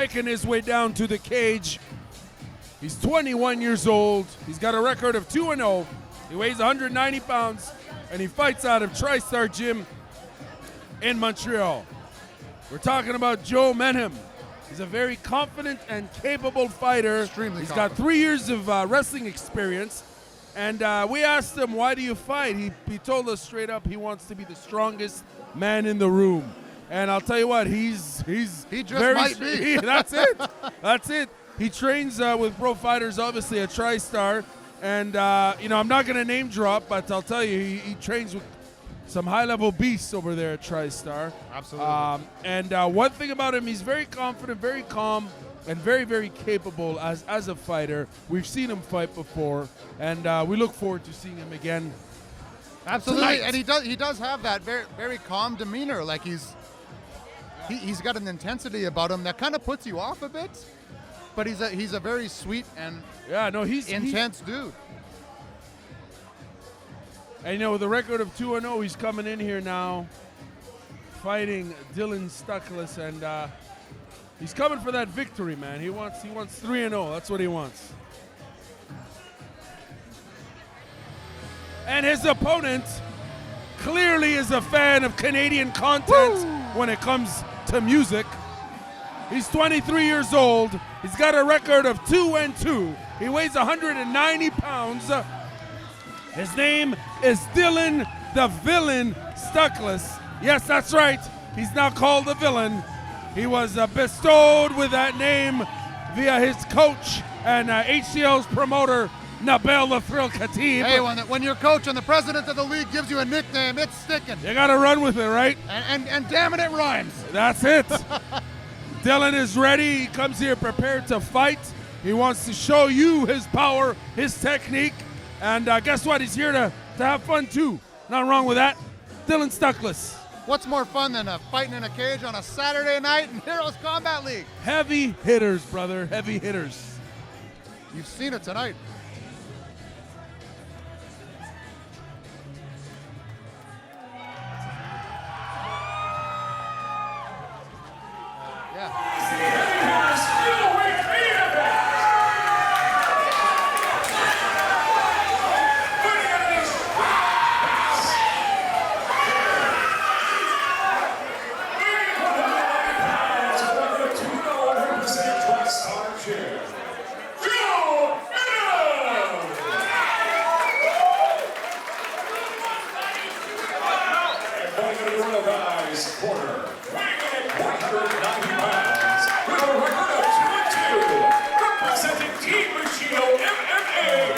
making his way down to the cage. He's 21 years old. He's got a record of 2-0. He weighs 190 pounds, and he fights out of Tristar Gym in Montreal. We're talking about Joe Menhem. He's a very confident and capable fighter. He's got 3 years of wrestling experience. And we asked him, why do you fight? He told us straight up he wants to be the strongest man in the room. And I'll tell you what, he just might be. That's it. That's it. He trains with pro fighters, obviously, at TriStar. And, I'm not going to name drop, but I'll tell you, he trains with some high-level beasts over there at TriStar. Absolutely. And one thing about him, he's very confident, very calm, and very, very capable as a fighter. We've seen him fight before, and we look forward to seeing him again. Absolutely, tonight. and he does have that very, very calm demeanor. Like he's got an intensity about him that kind of puts you off a bit. But he's a very sweet and he's intense dude. And with a record of 2-0, he's coming in here now, fighting Dylan Stuckless, and he's coming for that victory, man. He wants 3-0. That's what he wants. And his opponent clearly is a fan of Canadian content when it comes to music. He's 23 years old. He's got a record of 2-2. He weighs 190 pounds. His name is Dylan the Villain Stuckless. Yes, that's right. He's now called the Villain. He was bestowed with that name via his coach and HCL's promoter, Nabil the Thrill Khatib. Hey, when your coach and the president of the league gives you a nickname, it's sticking. You got to run with it, right? And damn it rhymes. That's it. Dylan is ready. He comes here prepared to fight. He wants to show you his power, his technique. And guess what? He's here to have fun, too. Not wrong with that. Dylan Stuckless. What's more fun than fighting in a cage on a Saturday night in Heroes Combat League? Heavy hitters, brother. Heavy hitters. You've seen it tonight. Corner, weighing 190 pounds, with a record of 2-2, representing Team Bushido MMA,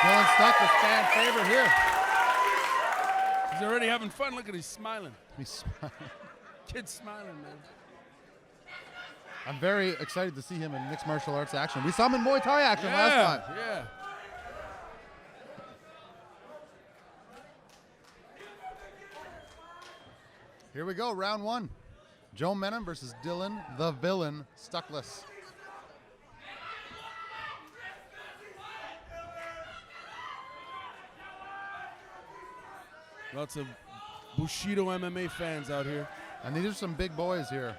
Dylan Stuckless, fan favorite here. He's already having fun. Look at him, he's smiling. He's smiling. Kid's smiling, man. I'm very excited to see him in mixed martial arts action. We saw him in Muay Thai action last time. Yeah. Here we go, round one. Joe Menhem versus Dylan the Villain Stuckless. Lots of Bushido MMA fans out here. And these are some big boys here.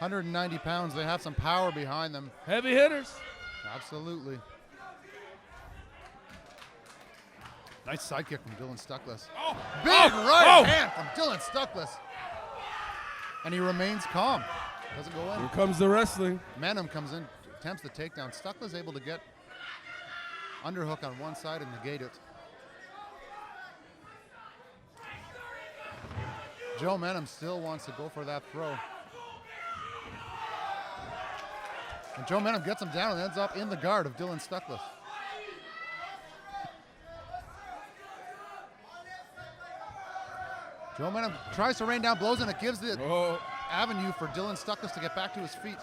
190 pounds, they have some power behind them. Heavy hitters. Absolutely. Nice sidekick from Dylan Stuckless. Oh, Big right hand from Dylan Stuckless. And he remains calm. Doesn't go in. Here comes the wrestling. Menhem comes in, attempts the takedown. Stuckless able to get underhook on one side and negate it. Joe Menhem still wants to go for that throw. And Joe Menhem gets him down and ends up in the guard of Dylan Stuckless. Joe Menhem tries to rain down blows, and it gives the avenue for Dylan Stuckless to get back to his feet.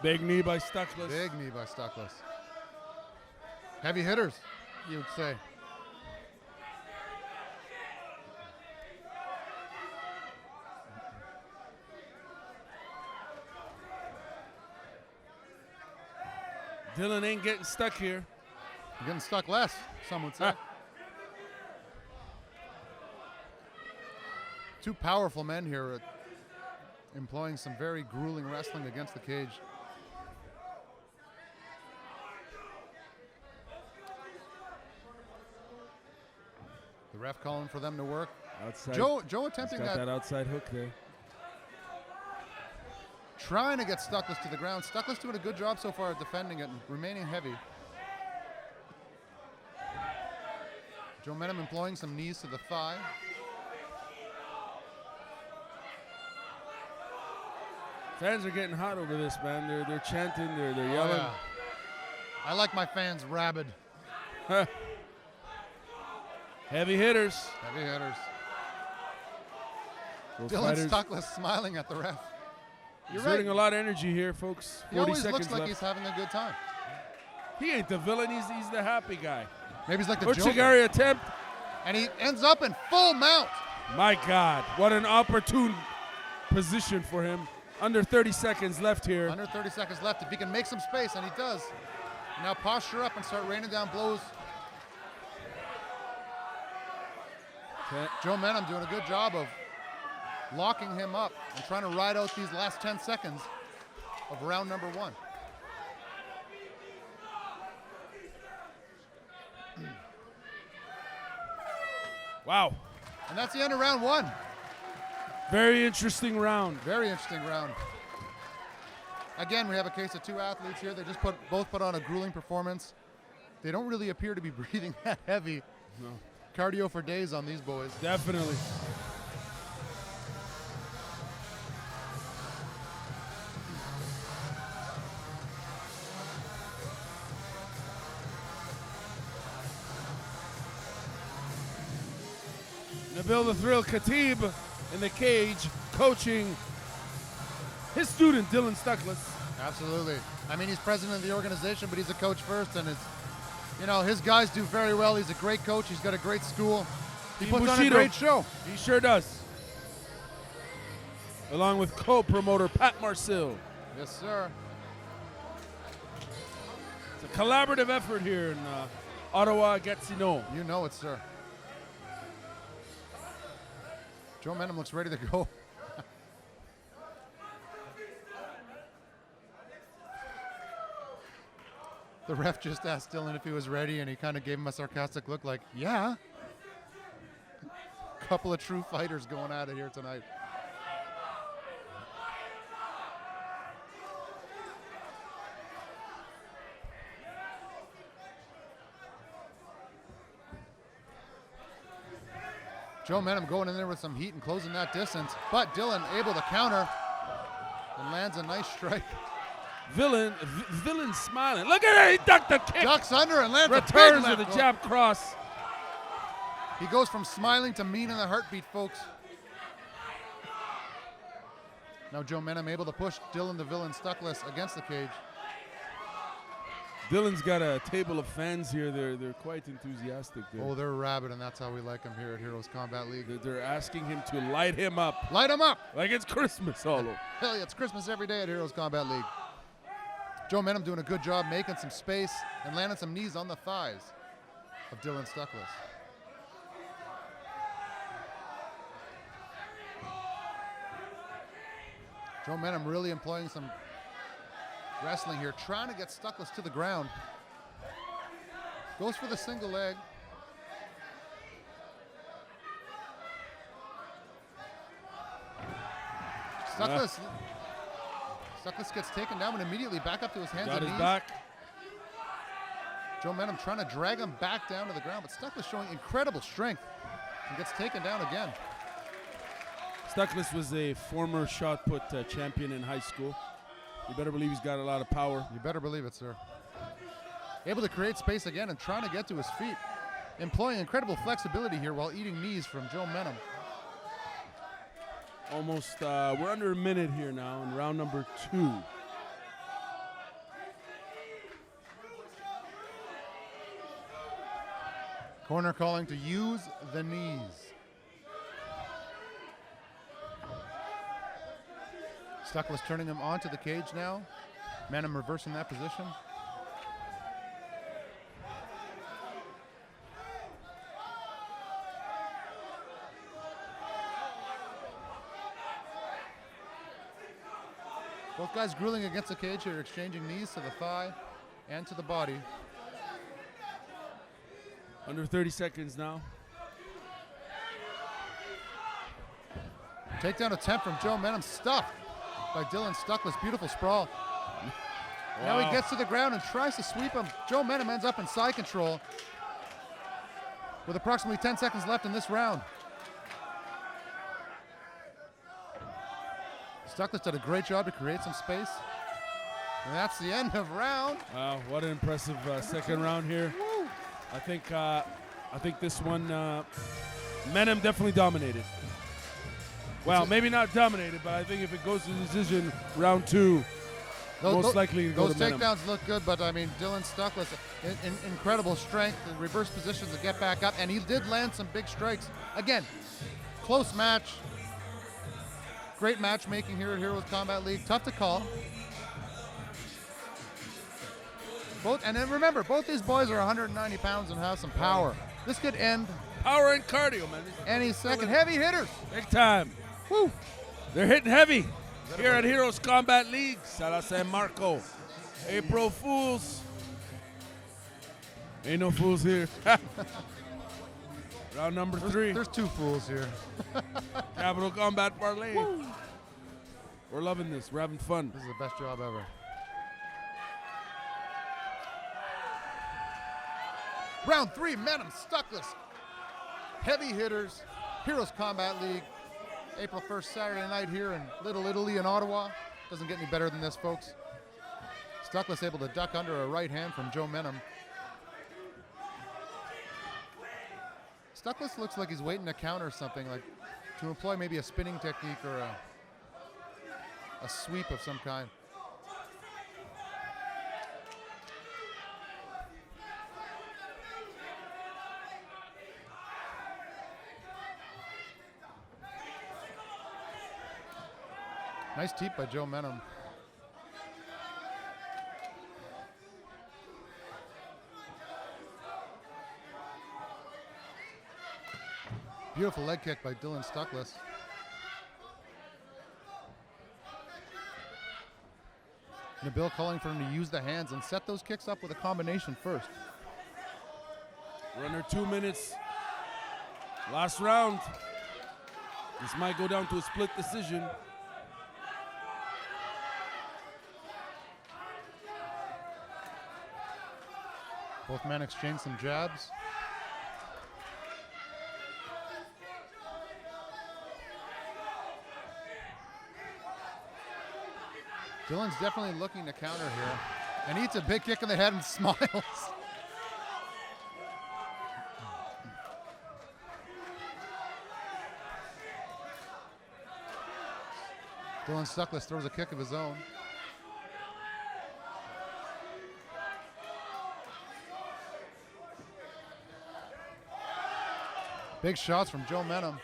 Big knee by Stuckless. Big knee by Stuckless. Heavy hitters, you would say. Dylan ain't getting stuck here. You're getting stuck less, some would say. Two powerful men here employing some very grueling wrestling against the cage. The ref calling for them to work. Outside. Joe attempting He's got that outside hook there. Trying to get Stuckless to the ground. Stuckless doing a good job so far at defending it and remaining heavy. Joe Menhem employing some knees to the thigh. Fans are getting hot over this, man. They're chanting, they're yelling. Yeah. I like my fans rabid. Heavy hitters. Heavy hitters. Those Dylan fighters Stuckless smiling at the ref. You're exerting right. a lot of energy here, folks. He 40 always seconds looks like left. he's having a good time. He ain't the villain. He's the happy guy. Maybe he's like the Joker. Uchigari attempt. And he ends up in full mount. My God, what an opportune position for him. Under 30 seconds left here. Under 30 seconds left. If he can make some space, and he does. Now posture up and start raining down blows. Okay. Joe Menhem doing a good job of locking him up and trying to ride out these last 10 seconds of round number 1. Wow. And that's the end of round 1. Very interesting round. Very interesting round. Again, we have a case of two athletes here. They just both put on a grueling performance. They don't really appear to be breathing that heavy. No. Cardio for days on these boys. Definitely. Nabil the Thrill Khatib in the cage coaching his student Dylan Stuckless. Absolutely. I mean, he's president of the organization, but he's a coach first, and his guys do very well. He's a great coach. He's got a great school. He puts on a Bushido. great show. He sure does. Along with co-promoter Pat Marcil. Yes, sir. It's a collaborative effort here in Ottawa, Gatineau. You know it, sir. Joe Menhem looks ready to go. The ref just asked Dylan if he was ready, and he kind of gave him a sarcastic look like, yeah. Couple of true fighters going at it here tonight. Joe Menhem going in there with some heat and closing that distance, but Dylan able to counter and lands a nice strike. Villain smiling. Look at it, he ducked the kick. Ducks under and lands Returns a to big the left jab cross. He goes from smiling to mean in the heartbeat, folks. Now Joe Menhem able to push Dylan the Villain Stuckless against the cage. Dylan's got a table of fans here. They're quite enthusiastic. Oh, they're rabid, and that's how we like them here at Heroes Combat League. They're asking him to light him up. Light him up! Like it's Christmas all over. Hell yeah, it's Christmas every day at Heroes Combat League. Joe Menhem doing a good job making some space and landing some knees on the thighs of Dylan Stuckless. Joe Menhem really employing some wrestling here, trying to get Stuckless to the ground. Goes for the single leg. Stuckless gets taken down, but immediately back up to his hands Got and his knees. back. Joe Menhem trying to drag him back down to the ground, but Stuckless showing incredible strength and gets taken down again. Stuckless was a former shot put champion in high school. You better believe he's got a lot of power. You better believe it, sir. Able to create space again and trying to get to his feet. Employing incredible flexibility here while eating knees from Joe Menhem. Almost, we're under a minute here now in round number 2. Corner calling to use the knees. Stuckless turning him onto the cage now. Menhem reversing that position. Both guys grueling against the cage here, exchanging knees to the thigh and to the body. Under 30 seconds now. Takedown attempt from Joe Menhem, stuffed by Dylan Stuckless. Beautiful sprawl. Now he gets to the ground and tries to sweep him. Joe Menhem ends up in side control with approximately 10 seconds left in this round. Stuckless did a great job to create some space. And that's the end of round. Wow, what an impressive second round here. Woo. I think this one, Menhem definitely dominated. Well, maybe not dominated, but I think if it goes to decision, round two, most likely to go those to Menhem. takedowns look good, but I mean, Dylan Stuckless, incredible strength and reverse positions to get back up, and he did land some big strikes. Again, close match. Great matchmaking here at Heroes Combat League. Tough to call. And then remember, both these boys are 190 pounds and have some power. This could end Power and cardio, man. any second. Heavy hitters. Big time. Woo. They're hitting heavy here at Heroes Combat League, Sala San Marco. April Fools. Ain't no fools here. Round number 3. There's two fools here. Capital Combat Parlay. Woo. We're loving this. We're having fun. This is the best job ever. Round 3, Menhem, Stuckless. Heavy hitters, Heroes Combat League. April 1st, Saturday night here in Little Italy in Ottawa. Doesn't get any better than this, folks. Stuckless able to duck under a right hand from Joe Menhem. Stuckless looks like he's waiting to counter something, like to employ maybe a spinning technique or a sweep of some kind. Nice teep by Joe Menhem. Beautiful leg kick by Dylan Stuckless. Nabil calling for him to use the hands and set those kicks up with a combination first. We're under 2 minutes. Last round. This might go down to a split decision. Both men exchange some jabs. Dylan's definitely looking to counter here. And eats a big kick in the head and smiles. Dylan Stuckless throws a kick of his own. Big shots from Joe Menhem.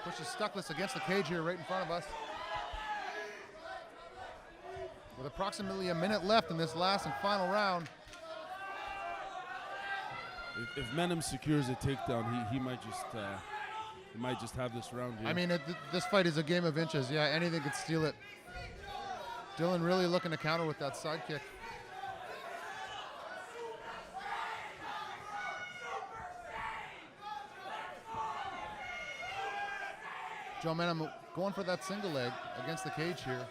Pushes Stuckless against the cage here right in front of us. With approximately a minute left in this last and final round. If Menhem secures a takedown, he might just have this round here. I mean, this fight is a game of inches. Yeah, anything could steal it. Dylan really looking to counter with that side kick. Joe Menhem going for that single leg against the cage here.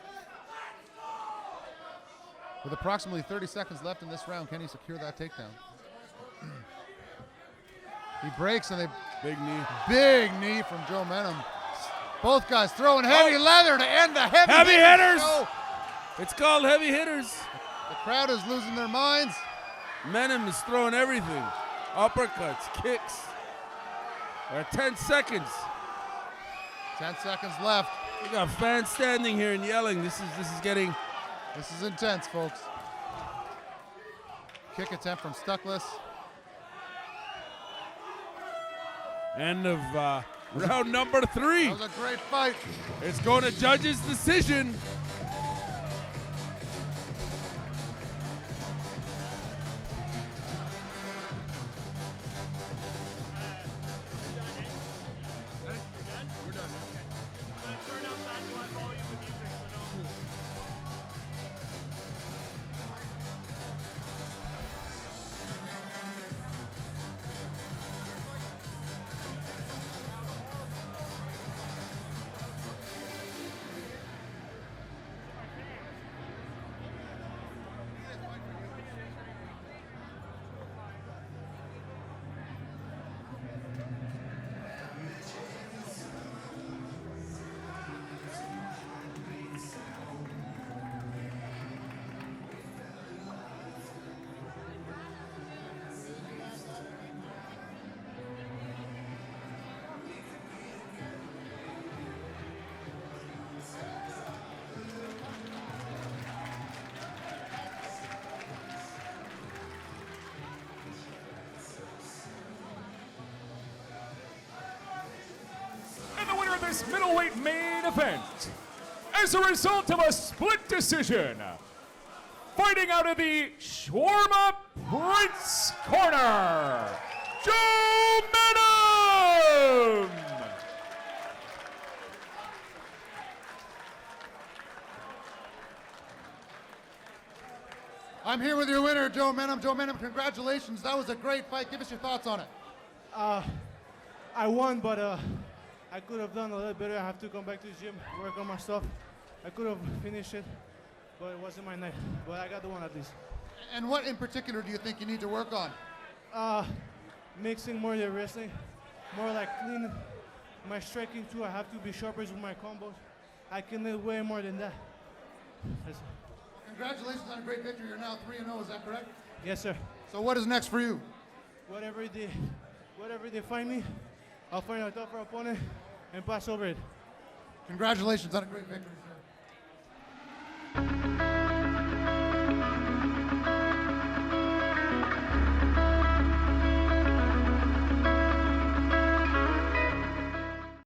With approximately 30 seconds left in this round, can he secure that takedown? He breaks and Big knee. big knee from Joe Menhem. Both guys throwing heavy leather to end the Heavy hitters! show. It's called heavy hitters. The crowd is losing their minds. Menhem is throwing everything. Uppercuts, kicks. There are 10 seconds. 10 seconds left. We got fans standing here and yelling. This is intense, folks. Kick attempt from Stuckless. end of round number 3. That was a great fight. It's going to judge's decision. middleweight main event. As a result of a split decision, fighting out of the Shawarma Prince corner, Joe Menhem! I'm here with your winner, Joe Menhem. Joe Menhem, congratulations. That was a great fight. Give us your thoughts on it. I won, but I could have done a little better. I have to come back to the gym, work on my stuff. I could have finished it, but it wasn't my night. But I got the one at least. And what in particular do you think you need to work on? Mixing more the wrestling, more like clean. My striking too, I have to be sharper with my combos. I can live way more than that. That's- Congratulations on a great victory. You're now 3-0, is that correct? Yes, sir. So what is next for you? Whatever they find me, I'll find a tougher opponent and pass over it. Congratulations on a great victory.